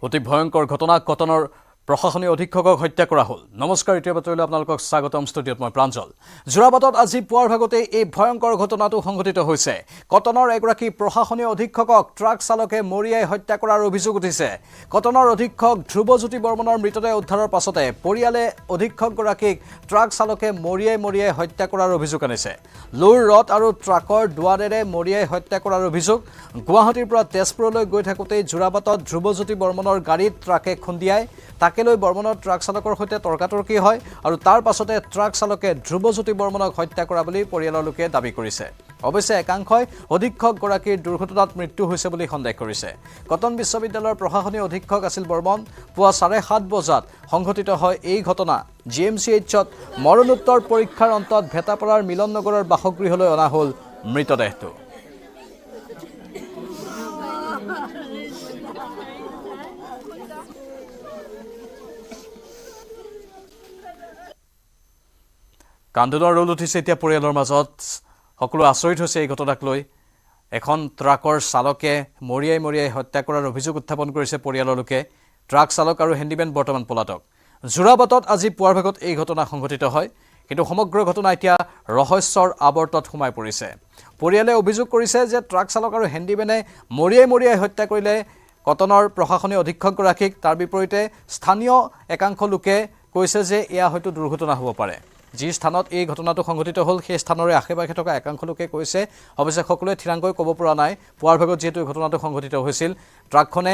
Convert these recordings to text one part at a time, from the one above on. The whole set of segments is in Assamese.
অতি ভয়ংকৰ ঘটনা কটনৰ প্ৰশাসনীয় অধীক্ষকক হত্যা কৰা হ'ল। নমস্কাৰ, এতিয়া বাতৰিলৈ আপোনালোকক স্বাগতম। ষ্টুডিঅ'ত মই প্ৰাঞ্জল। যোৰাবাটত আজি পুৱাৰ ভাগতে এই ভয়ংকৰ ঘটনাটো সংঘটিত হৈছে। কটনৰ এগৰাকী প্ৰশাসনীয় অধীক্ষকক ট্ৰাক চালকে মৰিয়াই হত্যা কৰাৰ অভিযোগ উঠিছে। কটনৰ অধীক্ষক ধ্ৰুৱজ্যোতি বৰ্মনৰ মৃতদেহ উদ্ধাৰৰ পাছতে পৰিয়ালে অধীক্ষকগৰাকীক ট্ৰাক চালকে মৰিয়াই হত্যা কৰাৰ অভিযোগ আনিছে। লোৰ ৰথ আৰু ট্ৰাকৰ দুৱাৰেৰে মৰিয়াই হত্যা কৰাৰ অভিযোগ। গুৱাহাটীৰ পৰা তেজপুৰলৈ গৈ থাকোঁতেই যোৰাবাটত ধ্ৰুৱজ্যোতি বৰ্মনৰ গাড়ীত ট্ৰাকে খুন্দিয়াই তাকে লৈ বৰ্মনৰ ট্ৰাক চালকৰ সৈতে তৰ্কাতৰ্কি হয় আৰু তাৰ পাছতে ট্ৰাক চালকে ধ্ৰুৱজ্যোতি বৰ্মনক হত্যা কৰা বুলি পৰিয়ালৰ লোকে দাবী কৰিছে। অৱশ্যে একাংশই অধীক্ষকগৰাকীৰ দুৰ্ঘটনাত মৃত্যু হৈছে বুলি সন্দেহ কৰিছে। কটন বিশ্ববিদ্যালয়ৰ প্ৰশাসনীয় অধীক্ষক আছিল বৰ্মন। পুৱা 7:30 বজাত সংঘটিত হয় এই ঘটনা। GMCHত মৰণোত্তৰ পৰীক্ষাৰ অন্তত ভেটাপাৰাৰ মিলন নগৰৰ বাসগৃহলৈ অনা হ'ল মৃতদেহটো। কান্দোনৰ ৰোল উঠিছে এতিয়া পৰিয়ালৰ মাজত। সকলো আচৰিত হৈছে এই ঘটনাক লৈ। এখন ট্ৰাকৰ চালকে মৰিয়াই হত্যা কৰাৰ অভিযোগ উত্থাপন কৰিছে পৰিয়ালৰ লোকে। ট্ৰাক চালক আৰু হেণ্ডিমেন বৰ্তমান পলাতক। যোৰাবাটত আজি পুৱাৰ ভাগত এই ঘটনা সংঘটিত হয়, কিন্তু সমগ্ৰ ঘটনা এতিয়া ৰহস্যৰ আৱৰ্তত সোমাই পৰিছে। পৰিয়ালে অভিযোগ কৰিছে যে ট্ৰাক চালক আৰু হেণ্ডিমেনে মৰিয়াই হত্যা কৰিলে কটনৰ প্ৰশাসনীয় অধীক্ষকগৰাকীক। তাৰ বিপৰীতে স্থানীয় একাংশ লোকে কৈছে যে এয়া হয়তো দুৰ্ঘটনা হ'ব পাৰে। যি স্থানত এই ঘটনাটো সংঘটিত হ'ল সেই স্থানৰে আশে পাশে থকা একাংশ লোকে কৈছে। অৱশ্যে সকলোৱে থিৰাংকৈ ক'ব পৰা নাই। পুৱাৰ ভাগত যিহেতু এই ঘটনাটো সংঘটিত হৈছিল, ট্ৰাকখনে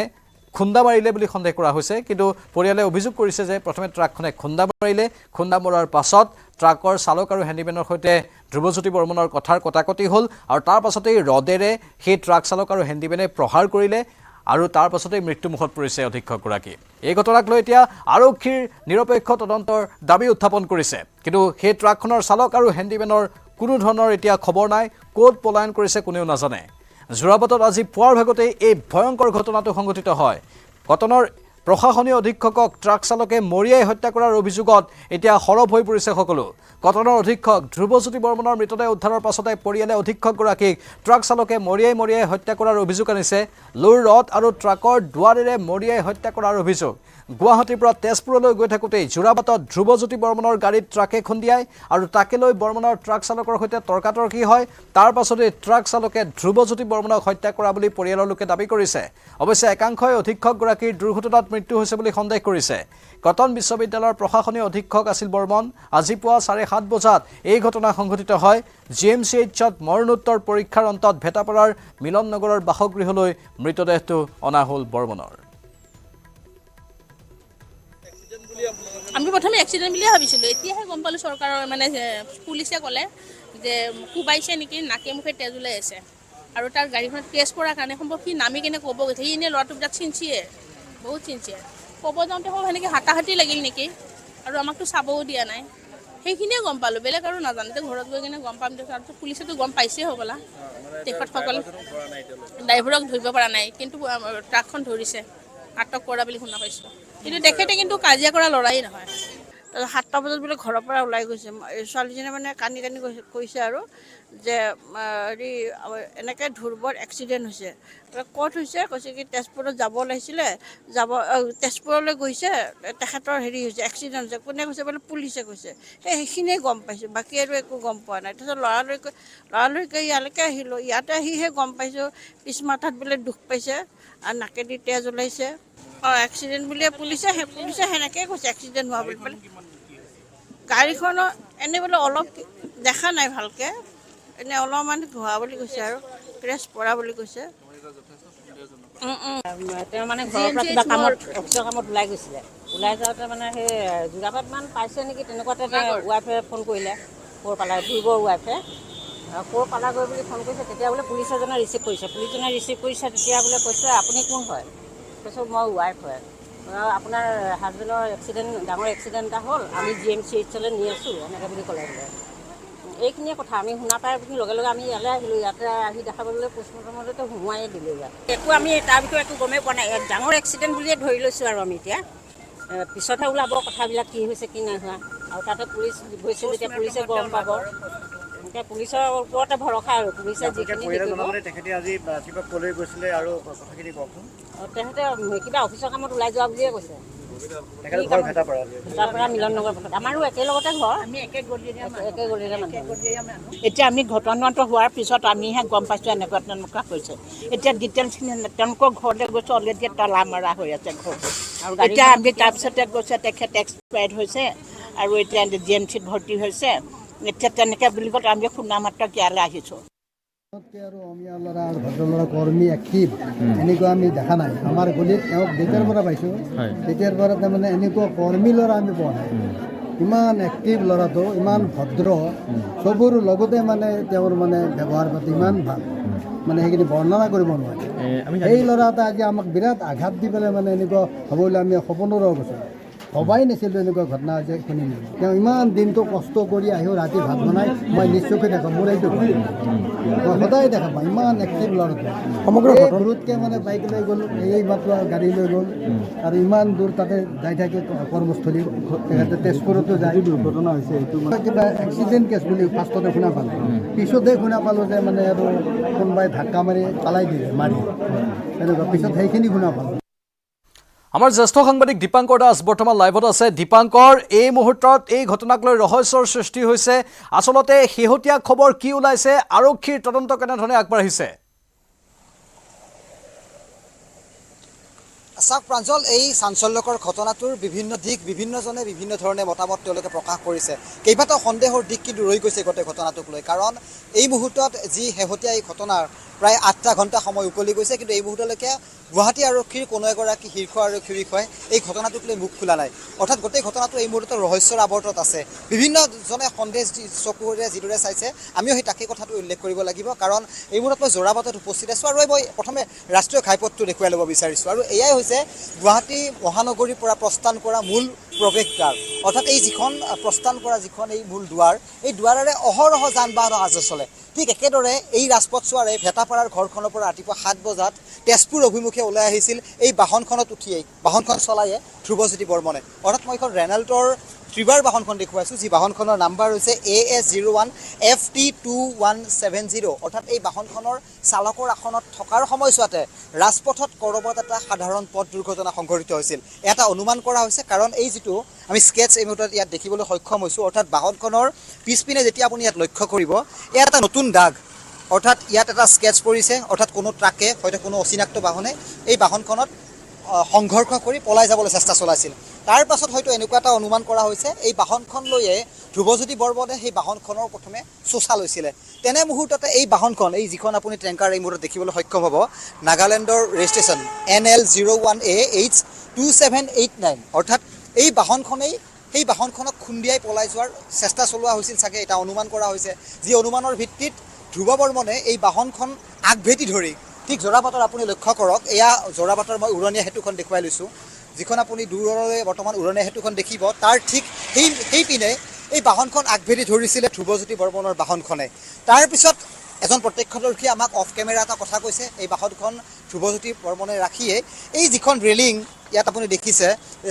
খুন্দা মাৰিলে বুলি সন্দেহ কৰা হৈছে, কিন্তু পৰিয়ালে অভিযোগ কৰিছে যে প্ৰথমে ট্ৰাকখনে খুন্দা মাৰিলে, খুন্দা মৰাৰ পাছত ট্ৰাকৰ চালক আৰু হেণ্ডিমেনৰ সৈতে ধ্ৰুৱজ্যোতি বৰ্মনৰ কথাৰ কটাকটি হ'ল আৰু তাৰ পাছতেই ৰডেৰে সেই ট্ৰাক চালক আৰু হেণ্ডিমেনে প্ৰহাৰ কৰিলে আৰু তাৰ পাছতেই মৃত্যুমুখত পৰিছে অধীক্ষকগৰাকী। এই ঘটনাক লৈ এতিয়া আৰক্ষীৰ নিৰপেক্ষ তদন্তৰ দাবী উত্থাপন কৰিছে, কিন্তু সেই ট্ৰাকখনৰ চালক আৰু হেণ্ডিমেনৰ কোনো ধৰণৰ এতিয়া খবৰ নাই। ক'ত পলায়ন কৰিছে কোনেও নাজানে। যোৰাবাটত আজি পুৱাৰ ভাগতেই এই ভয়ংকৰ ঘটনাটো সংঘটিত হয়। কটনৰ প্ৰশাসনীয় অধীক্ষকক ট্ৰাক চালকে মৰিয়াই হত্যা কৰাৰ অভিযোগত এতিয়া সৰব হৈ পৰিছে সকলো। কটনৰ অধীক্ষক ধ্ৰুৱজ্যোতি বৰ্মনৰ মৃতদেহ উদ্ধাৰৰ পাছতে পৰিয়ালে অধীক্ষকগৰাকীক ট্ৰাক চালকে মৰিয়াই হত্যা কৰাৰ অভিযোগ আনিছে। লোৰ ৰথ আৰু ট্ৰাকৰ দুৱাৰেৰে মৰিয়াই হত্যা কৰাৰ অভিযোগ। গুৱাহাটীৰ পৰা তেজপুৰলৈ গৈ থাকোঁতেই যোৰাবাটত ধ্ৰুৱজ্যোতি বৰ্মনৰ গাড়ীত ট্ৰাকে খুন্দিয়াই আৰু তাকে লৈ বৰ্মনৰ ট্ৰাক চালকৰ সৈতে তৰ্কাতৰ্কি হয়। তাৰ পাছতেই ট্ৰাক চালকে ধ্ৰুৱজ্যোতি বৰ্মনক হত্যা কৰা বুলি পৰিয়ালৰ লোকে দাবী কৰিছে। অৱশ্যে একাংশই অধীক্ষকগৰাকীৰ দুৰ্ঘটনাত মৃত্যু হৈছে বুলি সন্দেহ কৰিছে। কটন বিশ্ববিদ্যালয়ৰ প্ৰশাসনীয় অধীক্ষক আছিল বৰ্মন। আজি পুৱা 7:30 বজাত এই ঘটনা সংঘটিত হয়। GMCHত মৰণোত্তৰ পৰীক্ষাৰ অন্তত ভেটাপাৰাৰ মিলন নগৰৰ বাসগৃহলৈ মৃতদেহটো অনা হ'ল বৰ্মনৰ। আমি প্ৰথমে এক্সিডেণ্ট বুলিয়ে ভাবিছিলোঁ, এতিয়াহে গম পালোঁ চৰকাৰৰ পুলিচে ক'লে যে কোবাইছে নেকি, নাকে মুখে তেজ ওলাই আছে আৰু তাৰ গাড়ীখনত কেছ কৰাৰ কাৰণে সম্ভৱ সি নামি কেনে ক'ব গৈছে। সি এনেই ল'ৰাটো বিৰাট চিনচিয়াৰ, বহুত চিনচিয়াৰ। ক'ব যাওঁতে সম্ভৱ সেনেকৈ হাতাহাতি লাগিল নেকি, আৰু আমাকতো চাবও দিয়া নাই। সেইখিনিয়ে গম পালোঁ, বেলেগ আৰু নাজানো। ঘৰত গৈ কিনে গম পাম দিয়ক। আৰু পুলিচেতো গম পাইছেই হ'বলা। তেখেতসকল ড্ৰাইভাৰক ধৰিব পৰা নাই, কিন্তু ট্ৰাকখন ধৰিছে, আটক কৰা বুলি শুনা পাইছোঁ। কিন্তু তেখেতে কিন্তু কাজিয়া কৰা ল'ৰাই নহয়। 7টা বজাত বোলে ঘৰৰ পৰা ওলাই গৈছে। ছোৱালীজনীয়ে কান্দি কৈছে আৰু যে হেৰি এনেকৈ ধ্ৰুৱৰ এক্সিডেণ্ট হৈছে। ক'ত হৈছে কৈছে কি তেজপুৰত যাব ওলাইছিলে, তেজপুৰলৈ গৈছে, তেখেতৰ হেৰি হৈছে, এক্সিডেণ্ট হৈছে। কোনে কৈছে বোলে পুলিচে কৈছে। সেইখিনিয়ে গম পাইছোঁ, বাকী আৰু একো গম পোৱা নাই। তাৰপিছত লৰালৰিকৈ ইয়ালৈকে আহিলোঁ। ইয়াতে আহিহে গম পাইছোঁ পিছ মাথাত বোলে দুখ পাইছে আৰু নাকেদি তেজ ওলাইছে। এক্সিডেণ্ট বুলিয়ে পুলিচে সেনেকৈ কৈছে এক্সিডেণ্ট হোৱা বুলি পেলাই। গাড়ীখনৰ এনেই বোলে অলপ দেখা নাই ভালকৈ, এনেই অলপমান হোৱা বুলি কৈছে আৰু ক্ৰেছ পৰা বুলি কৈছে। তেওঁ ঘৰৰ পৰা কিবা অফিচৰ কামত ওলাই গৈছিলে। ওলাই যাওঁতে সেই যোৰাবাটমান পাইছে নেকি, তেনেকুৱাতে ৱাইফে ফোন কৰিলে, ধ্ৰুৱৰ ৱাইফে পালাগৈ বুলি ফোন কৰিছে। তেতিয়া বোলে পুলিচ এজনে ৰিচিভ কৰিছে। তেতিয়া বোলে কৈছে আপুনি কোন হয়? কৈছোঁ মই ৱাইফ হয়। আপোনাৰ হাজবেণ্ডৰ ডাঙৰ এক্সিডেণ্ট এটা হ'ল, আমি GMCHলৈ নি আছোঁ এনেকৈ বুলি ক'লে বোলে। এইখিনিয়ে কথা আমি শুনা পাই লগে লগে আমি ইয়ালৈ আহিলোঁ। ইয়াতে আহি দেখাবলৈ পোষ্টমৰ্টমতে সোমোৱাই দিলোঁ ইয়াত। একো আমি তাৰ বিষয়ে একো গমেই পোৱা নাই। ডাঙৰ এক্সিডেণ্ট বুলিয়ে ধৰি লৈছোঁ আৰু আমি এতিয়া। পিছতহে ওলাব কথাবিলাক কি হৈছে কি নাই হোৱা। আৰু তাতে পুলিচ গৈছে যেতিয়া পুলিচে গম পাব। তাকে পুলিচৰ ওপৰতে ভৰসা আৰু পুলিচে যিখিনি তেখেতে আজি কিবা কলৈ গৈছিলে আৰু কথাখিনি কওকচোন। তেখেতে কিবা অফিচৰ কামত ওলাই যোৱা বুলিয়ে কৈছে। ভেটাপাৰা মিলন নগৰ পথত আমাৰো একেলগতে ঘৰ, আমি একে গলিৰে মানুহ। এতিয়া আমি ঘটনাটো হোৱাৰ পিছত আমিহে গম পাইছোঁ এনেকুৱা হৈছে। এতিয়া ডিটেইলছখিনি তেওঁলোকৰ ঘৰলৈ গৈছোঁ, অলৰেডি তলা মৰা হৈ আছে ঘৰটো। আৰু এতিয়া আমি তাৰপিছতে গৈছে তেখেত এক্সপায়াৰ্ড হৈছে আৰু এতিয়া GMCত ভৰ্তি হৈছে। এতিয়া তেনেকৈ বুলি ক'লে আমি শুনা মাত্ৰ ইয়ালৈ আহিছোঁ। আৰু অসমীয়া ল'ৰা আৰু ভদ্ৰ ল'ৰা কৰ্মী এক্টিভ এনেকুৱা আমি দেখা নাই। আমাৰ গলিত তেওঁক যেতিয়াৰ পৰা পাইছোঁ তেতিয়াৰ পৰা তাৰমানে এনেকুৱা কৰ্মী ল'ৰা আমি পোৱা নাই। ইমান এক্টিভ ল'ৰাটো, ইমান ভদ্ৰ, চবৰ লগতে মানে তেওঁৰ মানে ব্যৱহাৰ পাতি ইমান ভাল, মানে সেইখিনি বৰ্ণনা কৰিব নোৱাৰে। এই ল'ৰা এটা আজি আমাক বিৰাট আঘাত দি পেলাই মানে এনেকুৱা হ'ব বুলি আমি সপোনৰো কৈছোঁ, ভবাই নাছিলোঁ এনেকুৱা ঘটনা যে শুনিম। তেওঁ ইমান দিনটো কষ্ট কৰি আহিও ৰাতি ভাত বনাই মই নিশ্চয়কৈ দেখাম, মোৰ এইটো মই সদায় দেখা পাওঁ। ইমান এক্টিভ ল'ৰাটো সমগ্ৰ ঘৰতকৈ মানে বাইক লৈ গ'ল, এই মাত্ৰ গাড়ী লৈ গ'ল আৰু ইমান দূৰ তাতে যাই থাকে কৰ্মস্থলী। তেখেতে তেজপুৰতো যায়, দুৰ্ঘটনা হৈছে। এইটো কিবা এক্সিডেণ্ট কেছ বুলি ফাৰ্ষ্টতে শুনা পালোঁ, পিছতে শুনা পালোঁ যে মানে আৰু কোনোবাই ধাক্কা মাৰি পেলাই দিলে মাৰি, এনেকুৱা পিছত সেইখিনি শুনা পালোঁ। আমাৰ জ্যেষ্ঠ সাংবাদিক দীপাংকৰ দাস বৰ্তমান লাইভত আছে। দীপাংকৰ, এই মুহূৰ্তত এই ঘটনাক লৈ ৰহস্যৰ সৃষ্টি হৈছে। আচলতে শেহতীয়া খবৰ কি ওলাইছে? আৰক্ষীৰ তদন্ত কেনেধৰণে আগবাঢ়িছে? চাওক প্ৰাঞ্জল, এই চাঞ্চল্যকৰ ঘটনাটোৰ বিভিন্ন দিশ বিভিন্নজনে বিভিন্ন ধৰণে মতামত তেওঁলোকে প্ৰকাশ কৰিছে। কেইবাটাও সন্দেহৰ দিশ কিন্তু ৰৈ গৈছে গোটেই ঘটনাটোক লৈ, কাৰণ এই মুহূৰ্তত যি শেহতীয়া এই ঘটনাৰ প্ৰায় 8টা ঘণ্টা সময় উকলি গৈছে, কিন্তু এই মুহূৰ্তলৈকে গুৱাহাটী আৰক্ষীৰ কোনো এগৰাকী শীৰ্ষ আৰক্ষী বিষয়াই এই ঘটনাটোক লৈ মুখ খোলা নাই। অৰ্থাৎ গোটেই ঘটনাটো এই মুহূৰ্তত ৰহস্যৰ আৱৰ্তত আছে। বিভিন্নজনে সন্দেহ চকুৰে যিদৰে চাইছে, আমিও সেই তাকেই কথাটো উল্লেখ কৰিব লাগিব, কাৰণ এই মুহূৰ্তত মই যোৰাবাটত উপস্থিত আছোঁ আৰু মই প্ৰথমে ৰাষ্ট্ৰীয় ঘাইপথটো দেখুৱাই ল'ব বিচাৰিছোঁ। আৰু এয়াই হৈছে গুৱাহাটী মহানগৰীৰ পৰা প্ৰস্থান কৰা মূল প্ৰৱেশদ্বাৰ। অৰ্থাৎ এই যিখন প্ৰস্থান কৰা যিখন এই মূল দুৱাৰ, এই দুৱাৰেৰে অহৰহ যান বাহন অহা যোৱা চলে। ঠিক একেদৰে এই ৰাজপথছোৱাৰে ভেটাপাৰাৰ ঘৰখনৰ পৰা ৰাতিপুৱা 7 বজাত তেজপুৰ অভিমুখে ওলাই আহিছিল এই বাহনখনত উঠিয়েই, বাহনখন চলায়ে ধ্ৰুৱজ্যোতি বৰ্মনে। অৰ্থাৎ মই এখন ৰেনাল্টৰ ট্ৰিবাৰ বাহনখন দেখুৱাইছোঁ, যি বাহনখনৰ নাম্বাৰ হৈছে AS01 FT2170। অৰ্থাৎ এই বাহনখনৰ চালকৰ আসনত থকাৰ সময়ছোৱাতে ৰাজপথত ক'ৰবাত এটা সাধাৰণ পথ দুৰ্ঘটনা সংঘটিত হৈছিল। এটা অনুমান কৰা হৈছে, কাৰণ এই যিটো আমি স্কেটছ এই মুহূৰ্তত ইয়াত দেখিবলৈ সক্ষম হৈছোঁ, অৰ্থাৎ বাহনখনৰ পিছপিনে যেতিয়া আপুনি ইয়াত লক্ষ্য কৰিব, ইয়াত এটা নতুন দাগ, অৰ্থাৎ ইয়াত এটা স্কেটছ পৰিছে। অৰ্থাৎ কোনো ট্ৰাকে, হয়তো কোনো অচিনাক্ত বাহনে এই বাহনখনত সংঘৰ্ষ কৰি পলাই যাবলৈ চেষ্টা চলাইছিল। তাৰ পাছত হয়তো এনেকুৱা এটা অনুমান কৰা হৈছে, এই বাহনখন লৈয়ে ধ্ৰুৱজ্যোতি বৰ্মনে সেই বাহনখনৰ প্ৰথমে চোচা লৈছিলে। তেনে মুহূৰ্ততে এই বাহনখন, এই যিখন আপুনি টেংকাৰ এই মুহূৰ্তত দেখিবলৈ সক্ষম হ'ব, নাগালেণ্ডৰ ৰেজিষ্ট্ৰেশ্যন NL01A82789। অৰ্থাৎ এই বাহনখনেই সেই বাহনখনক খুন্দিয়াই পলাই যোৱাৰ চেষ্টা চলোৱা হৈছিল চাগে, এটা অনুমান কৰা হৈছে। যি অনুমানৰ ভিত্তিত ধ্ৰুৱ বৰ্মনে এই বাহনখন আগভেটি ধৰি, ঠিক যোৰাবাটৰ আপুনি লক্ষ্য কৰক, এয়া যোৰাবাটৰ মই উৰণীয়া সেতুখন দেখুৱাই লৈছোঁ, যিখন আপুনি দূৰলৈ বৰ্তমান উৰণীয়া সেতুখন দেখিব, তাৰ ঠিক সেইপিনে এই বাহনখন আগভেটি ধৰিছিলে ধ্ৰুৱজ্যোতি বৰ্মনৰ বাহনখনে। তাৰপিছত এজন প্ৰত্যক্ষদৰ্শীয়ে আমাক অফ কেমেৰা এটা কথা কৈছে, এই বাহনখন ধ্ৰুৱজ্যোতি বৰ্মনে ৰাখিয়ে এই যিখন ৰেলিং ইয়াত আপুনি দেখিছে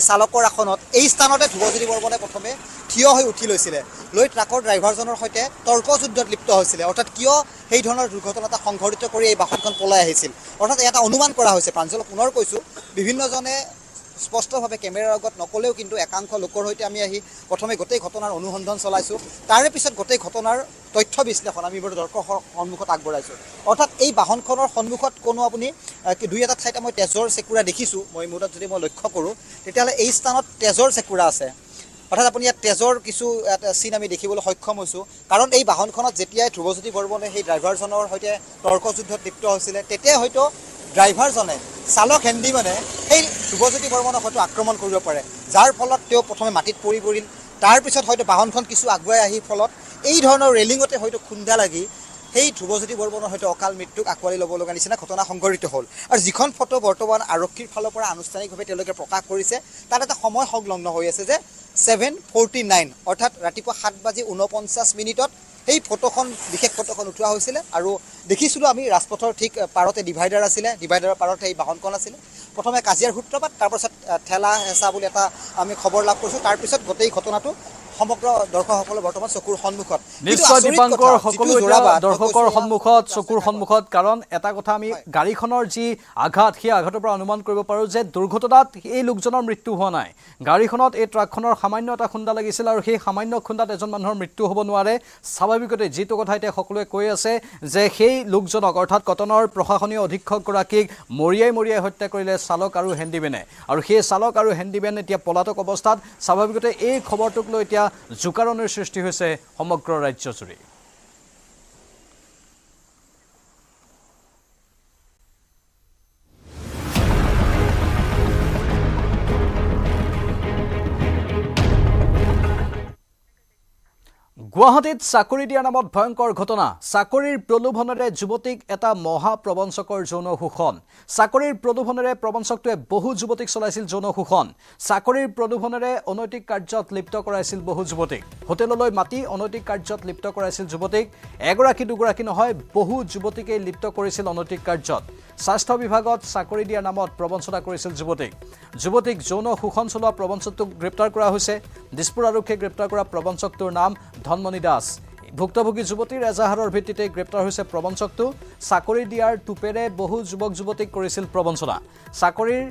চালকৰ আসনত, এই স্থানতে ধ্ৰুৱজ্যোতি বৰ্মনে প্ৰথমে থিয় হৈ উঠি লৈছিলে, লৈ ট্ৰাকৰ ড্ৰাইভাৰজনৰ সৈতে তৰ্কযুদ্ধত লিপ্ত হৈছিলে। অৰ্থাৎ কিয় সেই ধৰণৰ দুৰ্ঘটনা এটা সংঘটিত কৰি এই বাহনখন পলাই আহিছিল। অৰ্থাৎ এটা অনুমান কৰা হৈছে। প্ৰাঞ্জল, পুনৰ কৈছোঁ, বিভিন্নজনে স্পষ্টভাৱে কেমেৰাৰ আগত নক'লেও কিন্তু একাংশ লোকৰ সৈতে আমি আহি প্ৰথমে গোটেই ঘটনাৰ অনুসন্ধান চলাইছোঁ, তাৰে পিছত গোটেই ঘটনাৰ তথ্য বিশ্লেষণ আমি এইবোৰ দৰ্শকৰ সন্মুখত আগবঢ়াইছোঁ। অৰ্থাৎ এই বাহনখনৰ সন্মুখত কোনো আপুনি দুই এটা ঠাইতে মই তেজৰ চেকুৰা দেখিছোঁ, মই মূৰত যদি মই লক্ষ্য কৰোঁ তেতিয়াহ'লে এই স্থানত তেজৰ চেকুৰা আছে। অৰ্থাৎ আপুনি ইয়াত তেজৰ কিছু চিন আমি দেখিবলৈ সক্ষম হৈছোঁ, কাৰণ এই বাহনখনত যেতিয়াই ধ্ৰুৱজ্যোতি বৰ্মনে সেই ড্ৰাইভাৰজনৰ সৈতে তৰ্কযুদ্ধত লিপ্ত হৈছিলে, তেতিয়াই হয়তো ড্ৰাইভাৰজনে, চালক হেণ্ডিমেনে সেই ধ্ৰুৱজ্যোতি বৰ্মনক হয়তো আক্ৰমণ কৰিব পাৰে, যাৰ ফলত তেওঁ প্ৰথমে মাটিত পৰি পৰিল। তাৰপিছত হয়তো বাহনখন কিছু আগুৱাই আহি ফলত এই ধৰণৰ ৰেলিঙতে হয়তো খুন্দা লাগি সেই ধ্ৰুৱজ্যোতি বৰ্মনৰ হয়তো অকাল মৃত্যুক আঁকোৱালি ল'ব লগা নিচিনা ঘটনা সংঘটিত হ'ল। আৰু যিখন ফটো বৰ্তমান আৰক্ষীৰ ফালৰ পৰা আনুষ্ঠানিকভাৱে তেওঁলোকে প্ৰকাশ কৰিছে, তাত এটা সময় সংলগ্ন হৈ আছে যে 7:49, অৰ্থাৎ ৰাতিপুৱা 7:49 সেই ফটোখন, বিশেষ ফটোখন উঠোৱা হৈছিলে। আৰু দেখিছিলোঁ আমি ৰাজপথৰ ঠিক পাৰতে ডিভাইডাৰ আছিলে, ডিভাইডাৰৰ পাৰতে এই বাহনখন আছিলে। প্ৰথমে কাজিয়াৰ সূত্ৰপাত, তাৰপাছত ঠেলা হেঁচা বুলি এটা আমি খবৰ লাভ কৰিছোঁ। তাৰপিছত গোটেই ঘটনাটো সমগ্ৰ দৰ্শকসকলৰ বৰ্তমান চকুৰ সন্মুখত নিশ্চয় দীপাংকৰ সকলো এতিয়া দৰ্শকৰ সন্মুখত চকুৰ সন্মুখত কাৰণ এটা কথা আমি গাড়ীখনৰ যি আঘাত সেই আঘাতৰ পৰা অনুমান কৰিব পাৰোঁ যে দুৰ্ঘটনাত এই লোকজনৰ মৃত্যু হোৱা নাই গাড়ীখনত এই ট্ৰাকখনৰ সামান্য এটা খুন্দা লাগিছিল আৰু সেই সামান্য খুন্দাত এজন মানুহৰ মৃত্যু হ'ব নোৱাৰে স্বাভাৱিকতে যিটো কথা এতিয়া সকলোৱে কৈ আছে যে সেই লোকজনক অৰ্থাৎ কটনৰ প্ৰশাসনীয় অধীক্ষকগৰাকীক মৰিয়াই হত্যা কৰিলে চালক আৰু হেণ্ডিমেনে আৰু সেই চালক আৰু হেণ্ডিমেন এতিয়া পলাতক অৱস্থাত স্বাভাৱিকতে এই খবৰটোক লৈ এতিয়া জোকাৰণিৰ সৃষ্টি হৈছে সমগ্ৰ ৰাজ্যজুৰি গুৱাহাটীত চাকৰি দিয়াৰ নামত ভয়ংকৰ ঘটনা চাকৰিৰ প্ৰলোভনেৰে যুৱতীক এটা মহা প্ৰবঞ্চকৰ যৌন শোষণ চাকৰিৰ প্ৰলোভনেৰে প্ৰবঞ্চকটোৱে বহু যুৱতীক চলাইছিল যৌন শোষণ চাকৰিৰ প্ৰলোভনেৰে অনৈতিক কাৰ্যত লিপ্ত কৰাইছিল বহু যুৱতীক হোটেললৈ মাতি অনৈতিক কাৰ্যত লিপ্ত কৰাইছিল যুৱতীক এগৰাকী দুগৰাকী নহয় বহু যুৱতীকে লিপ্ত কৰিছিল অনৈতিক কাৰ্যত স্বাস্থ্য বিভাগত চাকৰি দিয়াৰ নামত প্ৰবঞ্চনা কৰিছিল যুৱতীক যৌন শোষণ চলোৱা প্ৰবঞ্চকটোক গ্ৰেপ্তাৰ কৰা হৈছে দিছপুৰ আৰক্ষীয়ে গ্ৰেপ্তাৰ কৰা প্ৰবঞ্চকটোৰ নাম ধনমণি দাস ভুক্তভোগী যুৱতীৰ এজাহাৰৰ ভিত্তিতে গ্ৰেপ্তাৰ হৈছে প্ৰবঞ্চকটো চাকৰি দিয়াৰ টুপেৰে বহু যুৱক যুৱতীক কৰিছিল প্ৰবঞ্চনা চাকৰিৰ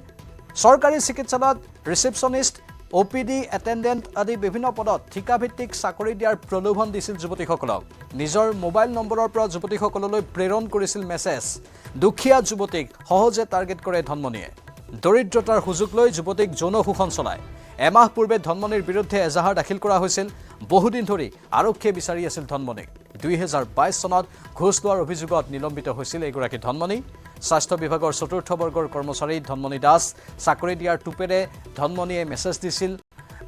চৰকাৰী চিকিৎসালয়ত ৰিচেপশ্যনিষ্ট OPD এটেণ্ডেণ্ট আদি বিভিন্ন পদত ঠিকাভিত্তিক চাকৰি দিয়াৰ প্ৰলোভন দিছিল যুৱতীসকলক নিজৰ মোবাইল নম্বৰৰ পৰা যুৱতীসকললৈ প্ৰেৰণ কৰিছিল মেছেজ দুখীয়া যুৱতীক সহজে টাৰ্গেট কৰে ধনমণিয়ে দৰিদ্ৰতাৰ সুযোগ লৈ যুৱতীক যৌন শোষণ চলায় এমাহ পূৰ্বে ধনমণিৰ বিৰুদ্ধে এজাহাৰ দাখিল কৰা হৈছিল বহুদিন ধৰি আৰক্ষীয়ে বিচাৰি আছিল ধনমণিক 2022 চনত ঘোষ লোৱাৰ অভিযোগত নিলম্বিত হৈছিল এগৰাকী ধনমণি স্বাস্থ্য বিভাগৰ চতুৰ্থ বৰ্গৰ কৰ্মচাৰী ধনমণি দাস চাকৰি দিয়াৰ টুপেৰে ধনমণিয়ে মেছেজ দিছিল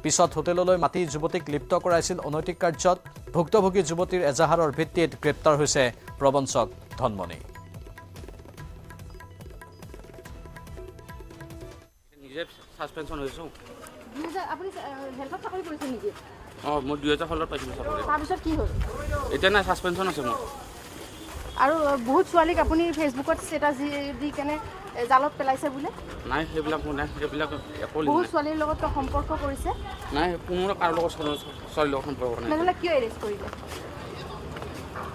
পিছত হোটেললৈ মাতি যুৱতীক লিপ্ত কৰাইছিল অনৈতিক কাৰ্যত ভুক্তভোগী যুৱতীৰ এজাহাৰৰ ভিত্তিত গ্ৰেপ্তাৰ হৈছে প্ৰবঞ্চক ধনমণি নিজে সাসপেনশন হৈছো আপুনি হেল্থত চাকৰি কৰিছে নেকি মই 2016 পাইছিলো চাকৰি তাৰপিছত কি হ'ল এতিয়া না সাসপেনশন আছে মোৰ আৰু বহুত ছোৱালীক আপুনি ফেচবুকত ষ্টেটাছ দি কেনে জালত পেলাইছে বোলে নাই সেইবিলাক নাই সেইবিলাক একো বহুত ছোৱালীৰ লগত সম্পৰ্ক কৰিছে নাই কোনো কাৰো লগত ছোৱালীৰ লগত সম্পৰ্ক নাই নহ'লে কিয় এৰেষ্ট কৰিলে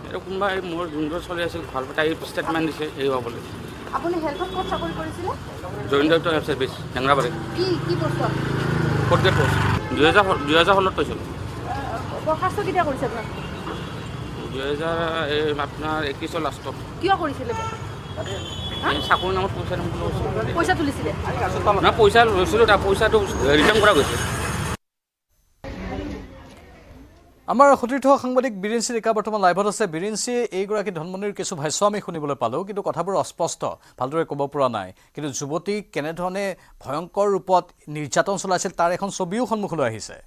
আৰু কোনোবাই মোৰ যোনটো চলি আছিল ভাল তাই ষ্টেটমেণ্ট দিছে সেই হ'বলৈ আপুনি হেল্থত ক'ত চাকৰি কৰিছিলে জইণ্ট ডাইৰেক্টৰ হেল্থ ছাৰ্ভিচ হেঙৰাবাৰী কি পোষ্টত ফ'ৰ্থ গ্ৰেড পোষ্ট 2016 পাইছিলোঁ বৰ্খাস্ত কেতিয়া কৰিছে আপোনাক 2000 আপোনাৰ 21 লাষ্টত কিয় কৰিছিলে চাকৰিৰ নামত পইচা তুলিছিলে না পইচা লৈছিলোঁ তাৰ পইচাটো ৰিটাৰ্ণ কৰা গৈছে আমাৰ সতীৰ্থ সাংবাদিক বিৰিঞ্চি ৰিকা বৰ্তমান লাইভত আছে বিৰিঞ্চি এইগৰাকী ধনমণিৰ কিছু ভাষ্য আমি শুনিবলৈ পালোঁ কিন্তু কথাবোৰ অস্পষ্ট ভালদৰে ক'ব পৰা নাই কিন্তু যুৱতীক কেনেধৰণে ভয়ংকৰ ৰূপত নিৰ্যাতন চলাইছিল তাৰ এখন ছবিও সন্মুখলৈ আহিছে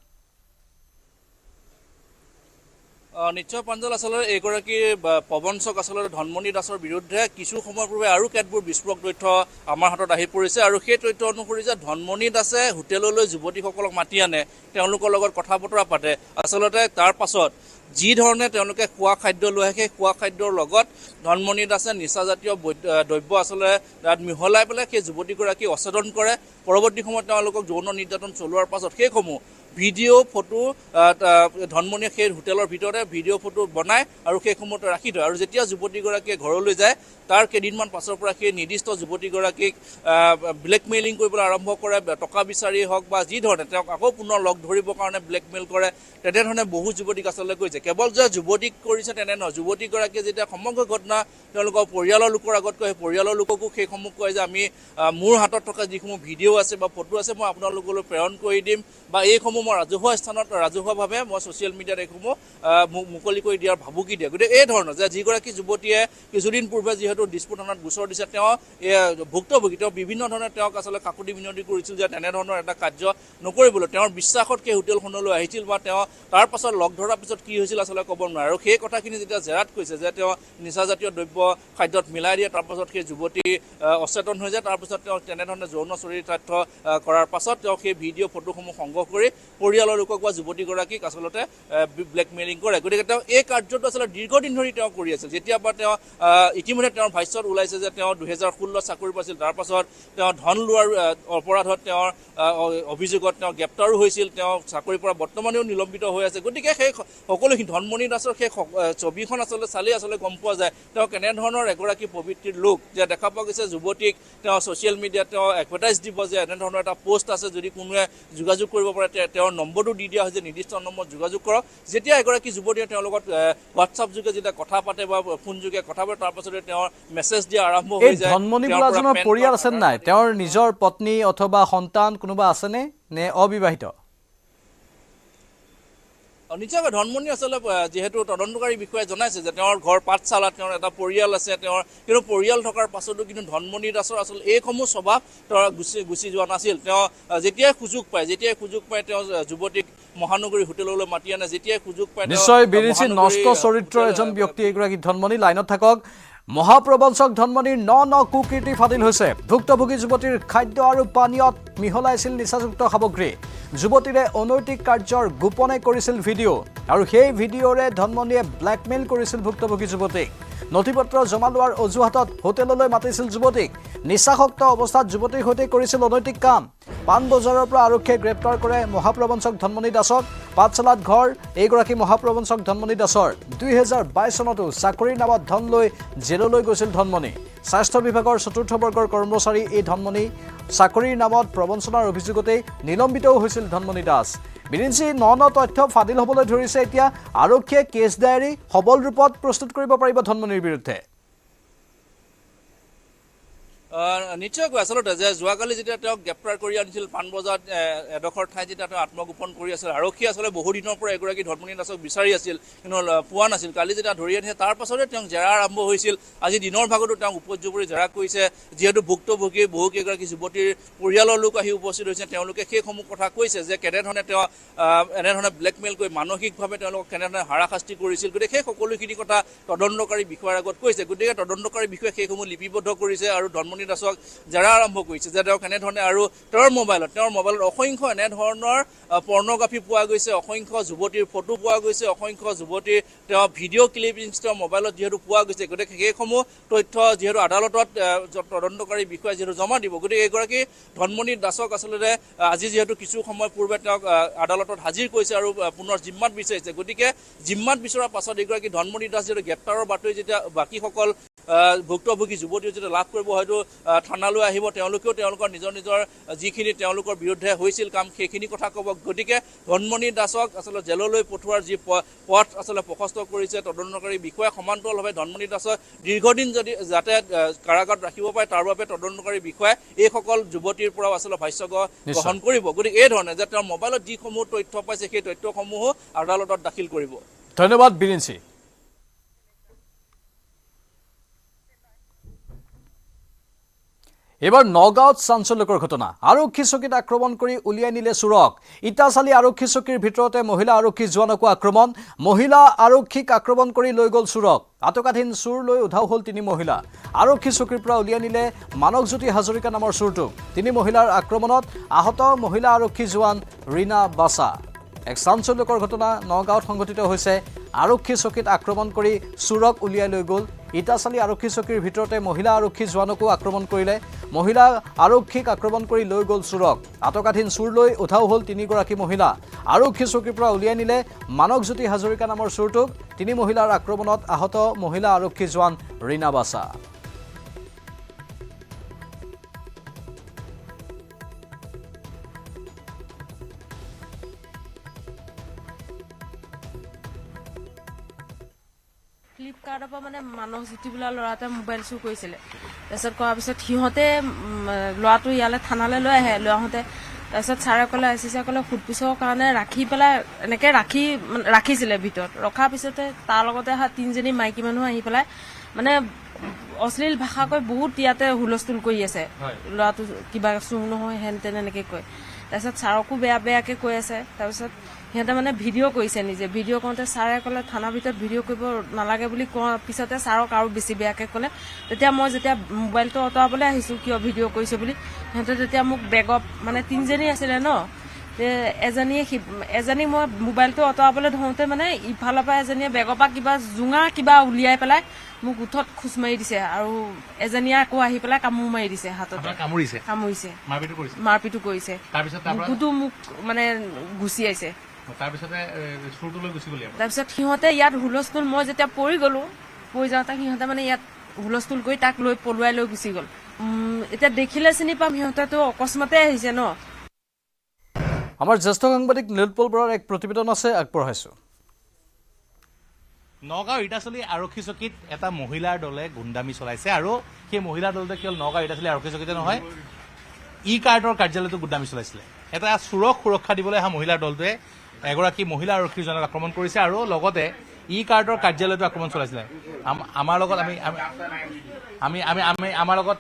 নিশ্চয় প্ৰাঞ্জল আচলতে এইগৰাকী প্ৰবঞ্চক আচলতে ধনমণি দাসৰ বিৰুদ্ধে কিছু সময় পূৰ্বে আৰু কেতবোৰ বিস্ফোৰক তথ্য আমাৰ হাতত আহি পৰিছে আৰু সেই তথ্য অনুসৰি যে ধনমণি দাসে হোটেললৈ যুৱতীসকলক মাতি আনে তেওঁলোকৰ লগত কথা বতৰা পাতে আচলতে তাৰ পাছত যি ধৰণে তেওঁলোকে খোৱা খাদ্য লৈ আহে সেই খোৱা খাদ্যৰ লগত ধনমণি দাসে নিচাজাতীয় দ্ৰব্য আচলতে তাত মিহলাই পেলাই সেই যুৱতীগৰাকী অচেতন কৰে পৰৱৰ্তী সময়ত তেওঁলোকক যৌন নিৰ্যাতন চলোৱাৰ পাছত সেইসমূহ ভিডিঅ' ফটো ধনমণিয়ে সেই হোটেলৰ ভিতৰতে ভিডিঅ' ফটো বনায় আৰু সেইসমূহ ৰাখি থয় আৰু যেতিয়া যুৱতীগৰাকীয়ে ঘৰলৈ যায় তাৰ কেইদিনমান পাছৰ পৰা সেই নিৰ্দিষ্ট যুৱতীগৰাকীক ব্লেকমেইলিং কৰিবলৈ আৰম্ভ কৰে টকা বিচাৰি হওক বা যি ধৰণে তেওঁক আকৌ পুনৰ লগ ধৰিবৰ কাৰণে ব্লেকমেইল কৰে তেনেধৰণে বহু যুৱতীক আচলতে কৰিছে কেৱল যে যুৱতীক কৰিছে তেনে নহয় যুৱতীগৰাকীয়ে যেতিয়া সমগ্ৰ ঘটনা তেওঁলোকৰ পৰিয়ালৰ লোকৰ আগত কয় পৰিয়ালৰ লোককো সেইসমূহ কয় যে আমি মোৰ হাতত থকা যিসমূহ ভিডিঅ' আছে বা ফটো আছে মই আপোনালোকলৈ প্ৰেৰণ কৰি দিম বা এইসমূহ মই ৰাজহুৱা স্থানত ৰাজহুৱাভাৱে মই ছ'চিয়েল মিডিয়াত এইসমূহ মুকলি কৰি দিয়াৰ ভাবুকি দিয়ে গতিকে এই ধৰণৰ যে যিগৰাকী যুৱতীয়ে কিছুদিন পূৰ্বে যিহেতু দিছপুৰ থানাত গোচৰ দিছে তেওঁ ভুক্তভোগী তেওঁ বিভিন্ন ধৰণে তেওঁক আচলতে কাকুতি মিনতি কৰিছিল যে তেনেধৰণৰ এটা কাৰ্য নকৰিবলৈ তেওঁৰ বিশ্বাসত সেই হোটেলখনলৈ আহিছিল বা তেওঁ তাৰ পাছত লগ ধৰাৰ পিছত কি হৈছিল আচলতে ক'ব নোৱাৰে আৰু সেই কথাখিনি যেতিয়া জেৰাত কৈছে যে তেওঁ নিচাজাতীয় দ্ৰব্য খাদ্যত মিলাই দিয়ে তাৰপাছত সেই যুৱতী অচেতন হৈ যায় তাৰপিছত তেওঁ তেনেধৰণে যৌন চুৰিৰ তথ্য কৰাৰ পাছত তেওঁ সেই ভিডিঅ' ফটোসমূহ সংগ্ৰহ কৰি পৰিয়ালৰ লোকক বা যুৱতীগৰাকীক আচলতে ব্লেকমেইলিং কৰে। গতিকে তেওঁ এই কাৰ্যটো আচলতে দীৰ্ঘদিন ধৰি তেওঁ কৰি আছিল। যেতিয়াৰ পৰা তেওঁ ইতিমধ্যে তেওঁৰ ভাষ্যত ওলাইছে যে তেওঁ 2016 চাকৰি পাইছিল, তাৰ পাছত তেওঁ ধন লোৱাৰ অপৰাধত তেওঁৰ অভিযোগত তেওঁ গ্ৰেপ্তাৰো হৈছিল, তেওঁ চাকৰিৰ পৰা বৰ্তমানেও নিলম্বিত হৈ আছে। গতিকে সেই সকলোখিনি ধনমণি দাসৰ সেই ছবিখন আচলতে চালেই আচলতে গম পোৱা যায় তেওঁ কেনেধৰণৰ এগৰাকী প্ৰবৃত্তিৰ লোক। যে দেখা পোৱা গৈছে যুৱতীক তেওঁ ছ'চিয়েল মিডিয়াত তেওঁ এডভাৰটাইজ দিব যে এনেধৰণৰ এটা পোষ্ট আছে, যদি কোনোৱে যোগাযোগ কৰিব পাৰে তেওঁৰ নম্বৰটো দি দিয়া হৈছে, নিৰ্দিষ্ট নম্বৰত যোগাযোগ কৰক। যেতিয়া এগৰাকী যুৱতীয়ে তেওঁৰ লগত হোৱাটছআপ যোগে যেতিয়া কথা পাতে বা ফোন যোগে কথা পাতে, তাৰ পাছতে তেওঁৰ মেছেজ দিয়া আৰম্ভ হৈ যায়। ধনমণি বোলাজনৰ পৰিয়াল আছে নাই? তেওঁৰ নিজৰ পত্নী অথবা সন্তান কোনোবা আছেনে নে অবিবাহিত? নিশ্চয়কৈ ধনমণি আচলতে যিহেতু তদন্তকাৰী বিষয়াই জনাইছে যে তেওঁৰ ঘৰ পাঠশালাত, তেওঁৰ এটা পৰিয়াল আছে, তেওঁৰ কিন্তু পৰিয়াল থকাৰ পাছতো কিন্তু ধনমণি দাসৰ আচলতে এইসমূহ স্বভাৱ তেওঁ গুচি যোৱা নাছিল। তেওঁ যেতিয়াই সুযোগ পায় তেওঁ যুৱতীক মহানগৰী হোটেললৈ মাতি আনে, যেতিয়াই সুযোগ পায়। নিশ্চয় বিৰিচি নষ্ট চৰিত্ৰৰ এজন ব্যক্তি এগৰাকী ধনমণি। লাইনত থাকক। মহাপ্ৰবঞ্চক ধনমণিৰ ন কুকীৰ্তি ফাদিল হৈছে। ভুক্তভোগী যুৱতীৰ খাদ্য আৰু পানীয়ত মিহলাইছিল নিচাযুক্ত সামগ্ৰী। যুৱতীৰে অনৈতিক কাৰ্যৰ গোপনে কৰিছিল ভিডিঅ' আৰু সেই ভিডিঅ'ৰে ধনমণিয়ে ব্লেকমেইল কৰিছিল ভুক্তভোগী যুৱতীক। নথিপত্ৰ জমা লোৱাৰ অজুহাতত হোটেললৈ মাতিছিল যুৱতীক। নিচাসক্ত অৱস্থাত যুৱতীৰ সৈতে কৰিছিল অনৈতিক কাম। পাণবজাৰৰ পৰা আৰক্ষীয়ে গ্ৰেপ্তাৰ কৰে মহাপ্ৰবঞ্চক ধনমণি দাসক। পাঠশালাত ঘৰ এইগৰাকী মহাপ্ৰবঞ্চক ধনমণি দাসৰ। 2022 চনতো চাকৰিৰ নামত ধন লৈ জেললৈ গৈছিল ধনমণি। স্বাস্থ্য বিভাগৰ 4ৰ্থ বৰ্গৰ কৰ্মচাৰী এই ধনমণি। চাকৰিৰ নামত প্ৰবঞ্চনাৰ অভিযোগতেই নিলম্বিতও হৈছিল ধনমণি দাস। বিৰিঞ্চি ন তথ্য ফাদিল হ'বলৈ ধৰিছে। এতিয়া আৰক্ষীয়ে কেছ ডায়েৰী সবল ৰূপত প্ৰস্তুত কৰিব পাৰিব ধনমণিৰ বিৰুদ্ধে। নিশ্চয়কৈ আচলতে যে যোৱাকালি যেতিয়া তেওঁক গ্ৰেপ্তাৰ কৰি আনিছিল পাণবজাৰত এডোখৰ ঠাইত যেতিয়া তেওঁ আত্মগোপন কৰি আছিল, আৰক্ষীয়ে আচলতে বহুদিনৰ পৰা এগৰাকী ধনমণি দাসক বিচাৰি আছিল কিন্তু পোৱা নাছিল। কালি যেতিয়া ধৰি আনিছে তাৰ পাছতে তেওঁক জেৰা আৰম্ভ হৈছিল। আজি দিনৰ ভাগতো তেওঁক উপযোগী জেৰা কৰিছে। যিহেতু ভুক্তভোগী বহুকেইগৰাকী যুৱতীৰ পৰিয়ালৰ লোক আহি উপস্থিত হৈছে, তেওঁলোকে সেইসমূহ কথা কৈছে যে কেনেধৰণে তেওঁ এনেধৰণে ব্লেকমেইল কৰি মানসিকভাৱে তেওঁলোকক কেনেধৰণে হাৰাশাস্তি কৰিছিল। গতিকে সেই সকলোখিনি কথা তদন্তকাৰী বিষয়াৰ আগত কৈছে। গতিকে তদন্তকাৰী বিষয়ে সেইসমূহ লিপিবদ্ধ কৰিছে আৰু ধনমণি দাসক জেৰা আৰম্ভ কৰিছে যে তেওঁ কেনেধৰণে আৰু তেওঁৰ মোবাইলত অসংখ্য এনেধৰণৰ পৰ্ণগ্ৰাফী পোৱা গৈছে, অসংখ্য যুৱতীৰ ফটো পোৱা গৈছে, অসংখ্য যুৱতীৰ তেওঁ ভিডিঅ' ক্লিপিংছ তেওঁৰ মোবাইলত যিহেতু পোৱা গৈছে। গতিকে সেইসমূহ তথ্য যিহেতু আদালতত তদন্তকাৰী বিষয়াই যিহেতু জমা দিব, গতিকে এইগৰাকী ধনমণি দাসক আচলতে আজি যিহেতু কিছু সময় পূৰ্বে তেওঁক আদালতত হাজিৰ কৰিছে আৰু পুনৰ জিম্মাত বিচাৰিছে। গতিকে জিম্মাত বিচৰাৰ পাছত এইগৰাকী ধনমণি দাস যিহেতু গ্ৰেপ্তাৰৰ বাতৰি যেতিয়া বাকীসকল ভুক্তভোগী যুৱতীয়ে যেতিয়া লাভ কৰিব, হয়তো থানালৈ আহিব, তেওঁলোকেও তেওঁলোকৰ নিজৰ যিখিনি তেওঁলোকৰ বিৰুদ্ধে হৈছিল কাম সেইখিনি কথা ক'ব। গতিকে ধনমণি দাসক আচলতে জেললৈ পঠোৱাৰ যি পথ আচলতে প্ৰশস্ত কৰিছে তদন্তকাৰী বিষয়াই। সমান্তৰালভাৱে ধনমণি দাসক দীৰ্ঘদিন যাতে কাৰাগাৰত ৰাখিব পাৰে তাৰ বাবে তদন্তকাৰী বিষয়াই এইসকল যুৱতীৰ পৰাও আচলতে ভাষ্যক গ্ৰহণ কৰিব। গতিকে এই ধৰণে যে তেওঁৰ মোবাইলত যিসমূহ তথ্য পাইছে সেই তথ্যসমূহো আদালতত দাখিল কৰিব। ধন্যবাদ বিৰিঞ্চি। এবাৰ নগাঁৱত চাঞ্চল্যকৰ ঘটনা। আৰক্ষী চকীত আক্ৰমণ কৰি উলিয়াই নিলে চোৰক। ইটাচালি আৰক্ষী চকীৰ ভিতৰতে মহিলা আৰক্ষী জোৱানকো আক্ৰমণ। মহিলা আৰক্ষীক আক্ৰমণ কৰি লৈ গ'ল চোৰক। আটকাধীন চোৰ লৈ উধাও হ'ল 3 মহিলা। আৰক্ষী চকীৰ পৰা উলিয়াই নিলে মানৱজ্যোতি হাজৰিকা নামৰ চোৰটোক। 3 মহিলাৰ আক্ৰমণত আহত মহিলা আৰক্ষী জোৱান ৰীনা বাছা। এক চাঞ্চল্যকৰ ঘটনা নগাঁৱত সংঘটিত হৈছে। আৰক্ষী চকীত আক্ৰমণ কৰি চোৰক উলিয়াই লৈ গ'ল। ইটাচালি আৰক্ষী চকীৰ ভিতৰতে মহিলা আৰক্ষী জোৱানকো আক্ৰমণ কৰিলে। মহিলা আৰক্ষীক আক্ৰমণ কৰি লৈ গ'ল চোৰক। আটকাধীন চোৰ লৈ উধাও হ'ল 3 গৰাকী মহিলা। আৰক্ষী চকীৰ পৰা উলিয়াই নিলে মানৱজ্যোতি হাজৰিকা নামৰ চোৰটোক। 3 মহিলাৰ আক্ৰমণত আহত মহিলা আৰক্ষী জোৱান ৰীনা বাছা। ফ্লিপকাৰ্টৰ পৰা মানে মানৱজ্যোতি বোলা ল'ৰা এটা মোবাইল চুৰ কৰিছিলে। তাৰপিছত কৰাৰ পিছত সিহঁতে ল'ৰাটো ইয়ালৈ থানালৈ লৈ আহে। লৈ আহোঁতে তাৰপিছত ছাৰে ক'লে, আই চি ছাৰে ক'লে সোধপোছৰ কাৰণে ৰাখি পেলাই এনেকৈ ৰাখিছিলে ভিতৰত। ৰখাৰ পিছতে তাৰ লগতে অহা 3জনী মাইকী মানুহ আহি পেলাই মানে অশ্লীল ভাষা কৈ বহুত ইয়াতে হুলস্থুল কৰি আছে। ল'ৰাটো কিবা চুৰ নহয় হেন তেন এনেকৈ কয়। তাৰপিছত ছাৰকো বেয়াকৈ কৈ আছে। তাৰপিছত সিহঁতে মানে ভিডিঅ' কৰিছে নিজে। ভিডিঅ' কৰোঁতে ছাৰে ক'লে থানাৰ ভিতৰত ভিডিঅ' কৰিব নালাগে বুলি কোৱাৰ পিছতে ছাৰক আৰু বেছি বেয়াকৈ ক'লে। তেতিয়া মই যেতিয়া মোবাইলটো আঁতৰাবলৈ আহিছোঁ কিয় ভিডিঅ' কৰিছে বুলি, সিহঁতে তেতিয়া মোক বেগত মানে 3জনী আছিলে ন, এজনী মই মোবাইলটো আঁতৰাবলৈ ধৰোঁতে মানে ইফালৰ পৰা এজনীয়ে বেগৰ পৰা কিবা জোঙা কিবা উলিয়াই পেলাই মোক উঠত খোজ মাৰি দিছে আৰু এজনীয়ে আকৌ আহি পেলাই কামোৰ মাৰি দিছে হাতত কামুৰিছে মাৰপিটো কৰিছে বুকুটো মোক মানে গুচি আহিছে তাৰপিছত সিহঁতে ইয়াত হুলস্থুল মই যেতিয়া পৰি যাওঁতে সিহঁতে মানে ইয়াত হুলস্থুল কৰি তাক লৈ পলুৱাই লৈ গুচি গ'ল এতিয়া দেখিলে চিনি পাম সিহঁতেতো অকস্মাতে আহিছে ন আমাৰ জ্যেষ্ঠ সাংবাদিক নীলোৎপল বৰাৰ এক প্ৰতিবেদন আছে আগবঢ়াইছো নগাঁও ইটাচলী আৰক্ষী চকীত এটা মহিলাৰ দলে গুণ্ডামি চলাইছে আৰু সেই মহিলাৰ দলটোৱে কেৱল নগাঁও ইটাচলী আৰক্ষী চকীতে নহয় ই কাৰ্ডৰ কাৰ্যালয়তো গুণ্ডামি চলাইছিলে এটা চোৰক সুৰক্ষা দিবলৈ অহা মহিলাৰ দলটোৱে এগৰাকী মহিলা আৰক্ষীজনক আক্ৰমণ কৰিছে আৰু লগতে ই কাৰ্ডৰ কাৰ্যালয়তো আক্ৰমণ চলাইছিলে আমাৰ লগত আমাৰ লগত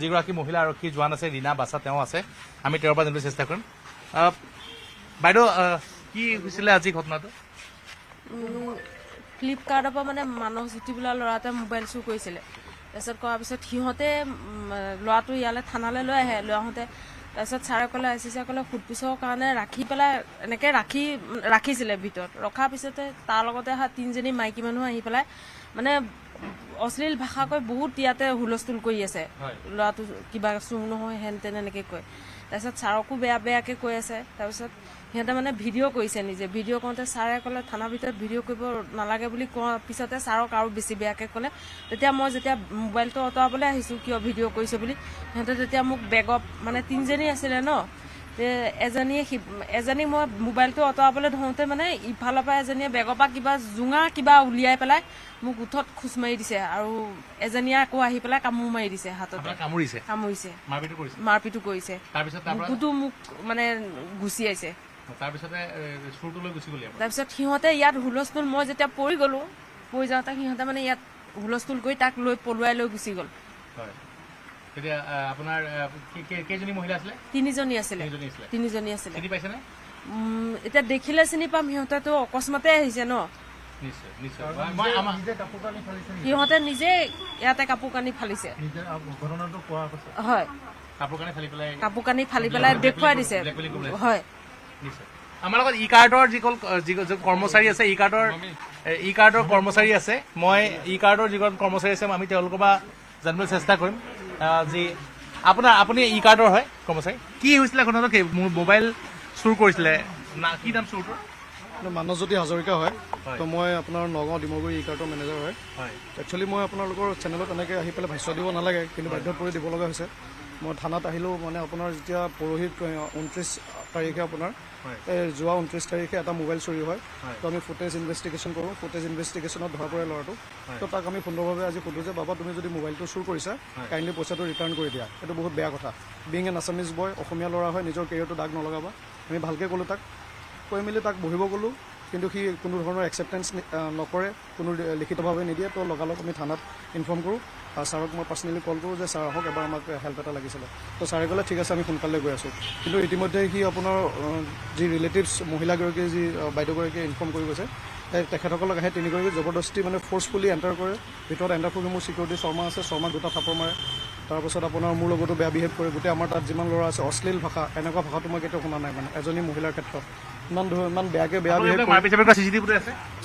যিগৰাকী মহিলা আৰক্ষী জোৱান আছে ৰীণা বাছা তেওঁ আছে আমি তেওঁৰ পৰা জানিবলৈ চেষ্টা কৰিম বাইদেউ কি হৈছিলে আজি ঘটনাটো ফ্লিপকাৰ্টৰ পৰা মানে মানস জ্যোতি বোলা ল'ৰা এটাই মোবাইল চুৰ কৰিছিলে তাৰপিছত কৰাৰ পিছত সিহঁতে ল'ৰাটো ইয়ালৈ থানালৈ লৈ আহে লৈ আহোঁতে তাৰপিছত ছাৰে ক'লে আই চি ছাৰে ক'লে সোধপোছৰ কাৰণে ৰাখি পেলাই এনেকৈ ৰাখিছিলে ভিতৰত ৰখাৰ পিছতে তাৰ লগতে অহা 3জনী মাইকী মানুহ আহি পেলাই মানে অশ্লীল ভাষা কৈ বহুত ইয়াতে হুলস্থুল কৰি আছে ল'ৰাটো কিবা চুৰ নহয় হেন তেন এনেকৈ কয় তাৰপিছত ছাৰকো বেয়াকৈ কৈ আছে তাৰপিছত সিহঁতে মানে ভিডিঅ' কৰিছে নিজে ভিডিঅ' কৰোঁতে ছাৰে ক'লে থানাৰ ভিতৰত ভিডিঅ' কৰিব নালাগে বুলি কোৱাৰ পিছতে ছাৰক আৰু বেছি বেয়াকৈ ক'লে তেতিয়া মই যেতিয়া মোবাইলটো আঁতৰাবলৈ আহিছোঁ কিয় ভিডিঅ' কৰিছে বুলি সিহঁতে তেতিয়া মোক বেগত মানে 3জনী আছিলে ন এজনী মই মোবাইলটো আঁতৰাবলৈ ধৰোঁতে মানে ইফালৰ পৰা এজনীয়ে বেগৰ পৰা কিবা জোঙা কিবা উলিয়াই পেলাই মোক উঠত খোজ মাৰি দিছে আৰু এজনীয়ে আকৌ আহি পেলাই কামোৰ মাৰি দিছে হাতত কামুৰিছে মাৰপিটো কৰিছে বুকুটো মোক মানে গুচি আহিছে তাৰপিছত সিহঁতে ইয়াত হুলস্থুল মই যেতিয়া পৰি যাওঁতে সিহঁতে মানে ইয়াত হুলস্থুল কৰি তাক লৈ পলুৱাই লৈ গুচি গ'ল তিনিজনী আছিলে এতিয়া দেখিলে চিনি পাম সিহঁতেতো অকস্মাতে আহিছে ন সিহঁতে নিজে ইয়াতে কাপোৰ কানি ফালিছে হয় কাপোৰ কানি ফালি পেলাই দেখুৱাই দিছে হয় আমাৰ লগত ই কাৰ্ডৰ যিজন কৰ্মচাৰী আছে ই কাৰ্ডৰ কৰ্মচাৰী আছে মই ই কাৰ্ডৰ যিজন কৰ্মচাৰী আছে আমি তেওঁলোকৰ পৰা জানিবলৈ চেষ্টা কৰিম যি আপুনি ই কাৰ্ডৰ হয় কৰ্মচাৰী কি হৈছিলে ঘটনাটো মোৰ মোবাইল চুৰ কৰিছিলে কি নাম চুৰটোৰ মানসজ্যোতি হাজৰিকা হয় তো মই আপোনাৰ নগাঁও ডিমগুৰি ই কাৰ্ডৰ মেনেজাৰ হয় একচুৱেলি মই আপোনালোকৰ চেনেলত এনেকৈ আহি পেলাই ভাষ্য দিব নালাগে কিন্তু বাধ্যত পৰি দিব লগা হৈছে মই থানাত আহিলেও মানে আপোনাৰ যেতিয়া পৰহি 29 তাৰিখে আপোনাৰ যোৱা 29 তাৰিখে এটা মোবাইল চুৰি হয় তো আমি ফুটেজ ইনভেষ্টিগেশ্যন কৰোঁ ফুটেজ ইনভেষ্টিগেশ্যনত ধৰা পৰে ল'ৰাটো তো তাক আমি সুন্দৰভাৱে আজি সোধোঁ যে বাবা তুমি যদি মোবাইলটো চুৰ কৰিছা কাইণ্ডলি পইচাটো ৰিটাৰ্ণ কৰি দিয়া এইটো বহুত বেয়া কথা বিং এন আছামিজ বয় অসমীয়া ল'ৰা হয় নিজৰ কেৰিয়াৰটো দাগ নলগাবা আমি ভালকৈ ক'লোঁ তাক কৈ মেলি তাক বহিব গ'লোঁ কিন্তু সি কোনো ধৰণৰ একচেপ্টেঞ্চ নকৰে কোনো লিখিতভাৱে নিদিয়ে তো লগালগ আমি থানাত ইনফৰ্ম কৰোঁ ছাৰক মই পাৰ্চনেলি কল কৰোঁ যে ছাৰ আহক এবাৰ আমাক হেল্প এটা লাগিছিলে তো ছাৰে ক'লে ঠিক আছে আমি সোনকালে গৈ আছোঁ কিন্তু ইতিমধ্যে সি আপোনাৰ যি ৰিলেটিভছ মহিলাগৰাকীয়ে যি বাইদেউগৰাকীয়ে ইনফৰ্ম কৰি গৈছে তেখেতসকলক আহে তিনিগৰাকী জবৰদস্তি মানে ফ'ৰ্চফুলি এণ্টাৰ কৰে ভিতৰত এণ্টাৰ কৰি মোৰ চিকিউৰিটি শৰ্মা আছে শৰ্মাক দুটা থাপৰ মাৰে তাৰপাছত আপোনাৰ মোৰ লগতো বেয়া বিহেভ কৰে গোটেই আমাৰ তাত যিমান ল'ৰা আছে অশ্লীল ভাষা এনেকুৱা ভাষাটো মই কেতিয়াও শুনা নাই মানে এজনী মহিলাৰ ক্ষেত্ৰত ইমান বেয়াকৈ বেয়া বিহেভ কৰে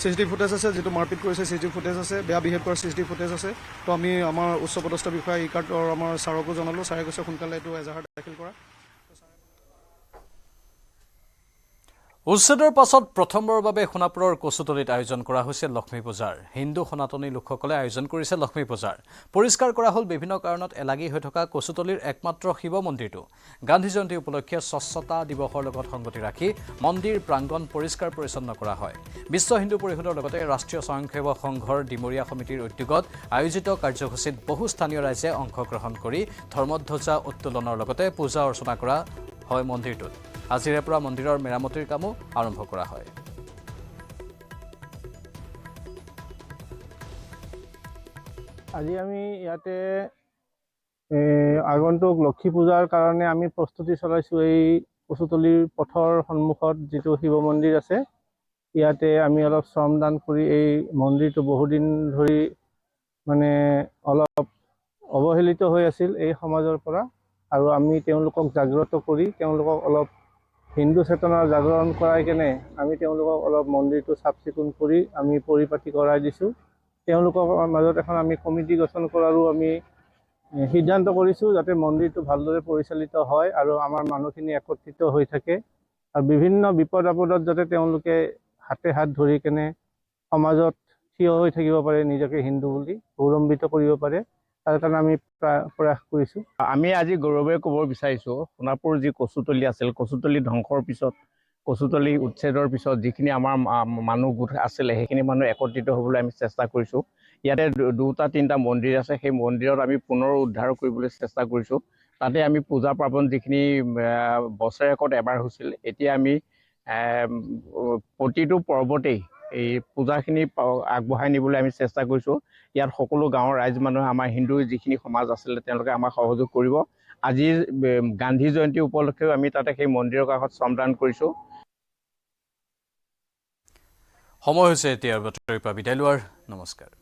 চিচিটিভি ফুটেজ আছে যিটো মাৰপিট কৰিছে চিচিটিভি ফুটেজ আছে বেয়া বিহেভ কৰা চিচিটিভি ফুটেজ আছে তো আমি আমাৰ উচ্চপদস্থ বিষয়া ই কাৰ্ডৰ আমাৰ ছাৰকো জনালোঁ ছাৰে কৈছে সোনকালে এইটো এজাহাৰ দাখিল কৰা উচ্ছেদৰ পাছত প্ৰথমবাৰৰ বাবে সোণাপুৰৰ কচুতলিত আয়োজন কৰা হৈছে লক্ষ্মী পূজাৰ হিন্দু সনাতনী লোকসকলে আয়োজন কৰিছে লক্ষ্মী পূজাৰ পৰিষ্কাৰ কৰা হ'ল বিভিন্ন কাৰণত এলাগি হৈ থকা কচুতলিৰ একমাত্ৰ শিৱ মন্দিৰটো গান্ধী জয়ন্তী উপলক্ষে স্বচ্ছতা দিৱসৰ লগত সংগতি ৰাখি মন্দিৰ প্ৰাংগণ পৰিষ্কাৰ পৰিচ্ছন্ন কৰা হয় বিশ্ব হিন্দু পৰিষদৰ লগতে ৰাষ্ট্ৰীয় স্বয়ংসেৱক সংঘৰ ডিমৰীয়া সমিতিৰ উদ্যোগত আয়োজিত কাৰ্যসূচীত বহু স্থানীয় ৰাইজে অংশগ্ৰহণ কৰি ধৰ্মধ্বজা উত্তোলনৰ লগতে পূজা অৰ্চনা কৰা হয় মন্দিৰটোত আজিৰে পৰা মন্দিৰৰ মেৰামতিৰ কামো আৰম্ভ কৰা হয় আজি আমি ইয়াতে আগন্তুক লক্ষ্মী পূজাৰ কাৰণে আমি প্ৰস্তুতি চলাইছোঁ এই কচুতলিৰ পথৰ সন্মুখত যিটো শিৱ মন্দিৰ আছে ইয়াতে আমি অলপ শ্ৰমদান কৰি এই মন্দিৰটো বহুদিন ধৰি মানে অলপ অৱহেলিত হৈ আছিল এই সমাজৰ পৰা আৰু আমি তেওঁলোকক জাগ্ৰত কৰি তেওঁলোকক অলপ হিন্দু চেতনা জাগৰণ কৰাই কেনে আমি তেওঁলোকক অলপ মন্দিৰটো চাফ চিকুণ কৰি আমি পৰিপাটি কৰাই দিছোঁ। তেওঁলোকৰ মাজত এখন আমি কমিটি গঠন কৰাৰো আমি সিদ্ধান্ত কৰিছোঁ, যাতে মন্দিৰটো ভালদৰে পৰিচালিত হয় আৰু আমাৰ মানুহখিনি একত্ৰিত হৈ থাকে আৰু বিভিন্ন বিপদ আপদত যাতে তেওঁলোকে হাতে হাত ধৰি কেনে সমাজত থিয় হৈ থাকিব পাৰে, নিজকে হিন্দু বুলি গৌৰৱান্বিত কৰিব পাৰে, তাৰ কাৰণে আমি প্ৰয়াস কৰিছোঁ। আমি আজি গৌৰৱে ক'ব বিচাৰিছোঁ, সোণাপুৰ যি কচুতলি আছিল, কচুতলি ধ্বংসৰ পিছত, কচুতলি উচ্ছেদৰ পিছত যিখিনি আমাৰ মানুহ গোট আছিলে সেইখিনি মানুহ একত্ৰিত হ'বলৈ আমি চেষ্টা কৰিছোঁ। ইয়াতে 2-3টা মন্দিৰ আছে, সেই মন্দিৰত আমি পুনৰ উদ্ধাৰ কৰিবলৈ চেষ্টা কৰিছোঁ। তাতে আমি পূজা পাৰ্বণ যিখিনি বছৰেকত এবাৰ হৈছিল, এতিয়া আমি প্ৰতিটো পৰ্বতেই এই পূজাখিনি আগবঢ়াই নিবলৈ আমি চেষ্টা কৰিছোঁ। ইয়াত সকলো গাঁৱৰ ৰাইজ মানুহে আমাৰ হিন্দু যিখিনি সমাজ আছিলে তেওঁলোকে আমাক সহযোগ কৰিব। আজিৰ গান্ধী জয়ন্তী উপলক্ষেও আমি তাতে সেই মন্দিৰৰ কাষত শ্ৰমদান কৰিছোঁ। সময় হৈছে এতিয়াৰ বাতৰিৰ পৰা বিদায় লোৱাৰ। নমস্কাৰ।